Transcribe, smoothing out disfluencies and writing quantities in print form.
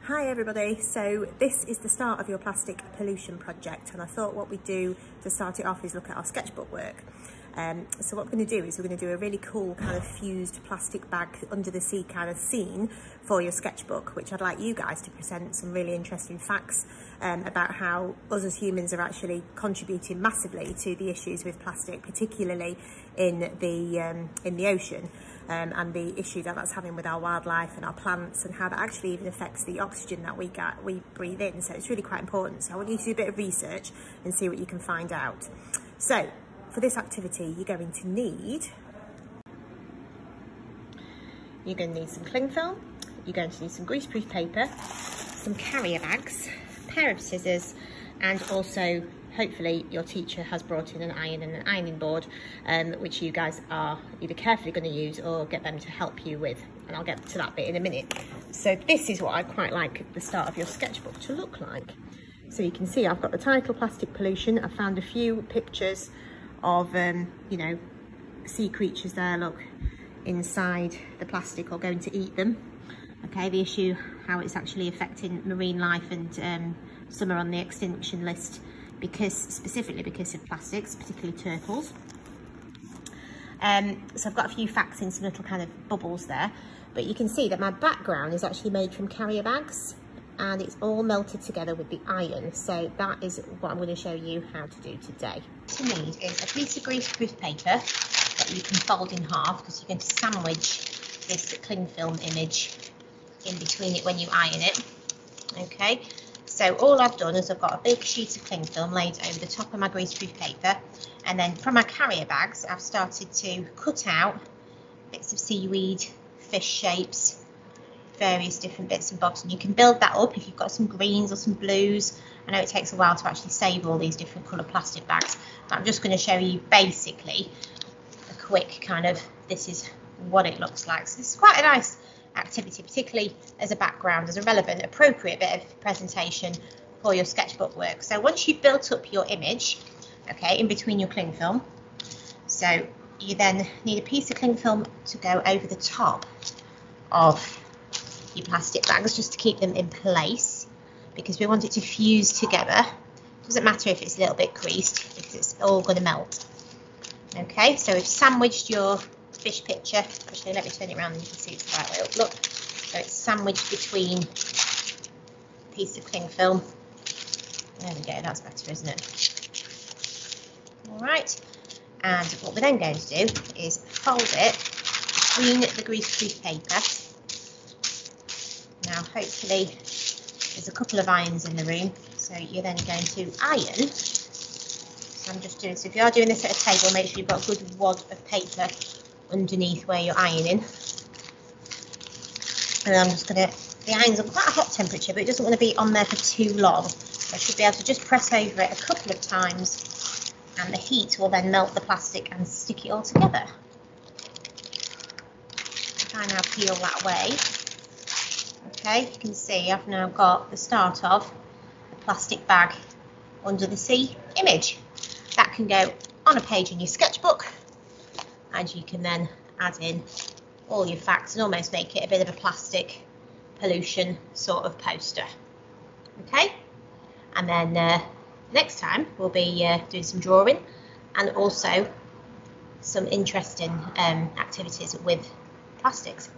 Hi everybody, so this is the start of your plastic pollution project, and I thought what we'd do to start it off is look at our sketchbook work. So what we're going to do is we're going to do a really cool kind of fused plastic bag under the sea kind of scene for your sketchbook, which I'd like you guys to present some really interesting facts about how us as humans are actually contributing massively to the issues with plastic, particularly in the ocean, and the issue that that's having with our wildlife and our plants, and how that actually even affects the oxygen that we breathe in. So it's really quite important. So I want you to do a bit of research and see what you can find out. So for this activity, you're going to need some cling film, you're going to need some greaseproof paper, some carrier bags, a pair of scissors, and also hopefully your teacher has brought in an iron and an ironing board, which you guys are either carefully going to use or get them to help you with, and I'll get to that bit in a minute. So this is what I quite like the start of your sketchbook to look like. So you can see I've got the title, Plastic Pollution. I found a few pictures of you know, sea creatures there, look, inside the plastic or going to eat them. Okay, the issue, how it's actually affecting marine life, and some are on the extinction list specifically because of plastics, particularly turtles. So I've got a few facts in some little kind of bubbles there, but you can see that my background is actually made from carrier bags, and it's all melted together with the iron. So that is what I'm going to show you how to do today. What you need is a piece of greaseproof paper that you can fold in half, because you're going to sandwich this cling film image in between it when you iron it. Okay, so all I've done is I've got a big sheet of cling film laid over the top of my greaseproof paper, and then from my carrier bags I've started to cut out bits of seaweed, fish shapes, various different bits and bobs, and you can build that up if you've got some greens or some blues. I know it takes a while to actually save all these different colour plastic bags, but I'm just going to show you basically a quick kind of, this is what it looks like. So this is quite a nice activity, particularly as a background, as a relevant, appropriate bit of presentation for your sketchbook work. So once you've built up your image, okay, in between your cling film, so you then need a piece of cling film to go over the top of your plastic bags just to keep them in place, because we want it to fuse together. Doesn't matter if it's a little bit creased, because it's all going to melt. Okay, so we've sandwiched your fish picture. Actually, let me turn it around and you can see it's the right way up. Look, so it's sandwiched between a piece of cling film. There we go, that's better, isn't it? All right, and what we're then going to do is fold it between the greaseproof paper. Now, hopefully, there's a couple of irons in the room, so you're then going to iron. So I'm just doing, so if you are doing this at a table, make sure you've got a good wad of paper underneath where you're ironing. And I'm just going to, the iron's on quite a hot temperature, but it doesn't want to be on there for too long. So I should be able to just press over it a couple of times, and the heat will then melt the plastic and stick it all together. Try and now peel that away. Okay, you can see I've now got the start of a plastic bag under the sea image. That can go on a page in your sketchbook, and you can then add in all your facts and almost make it a bit of a plastic pollution sort of poster. Okay, and then next time we'll be doing some drawing and also some interesting activities with plastics.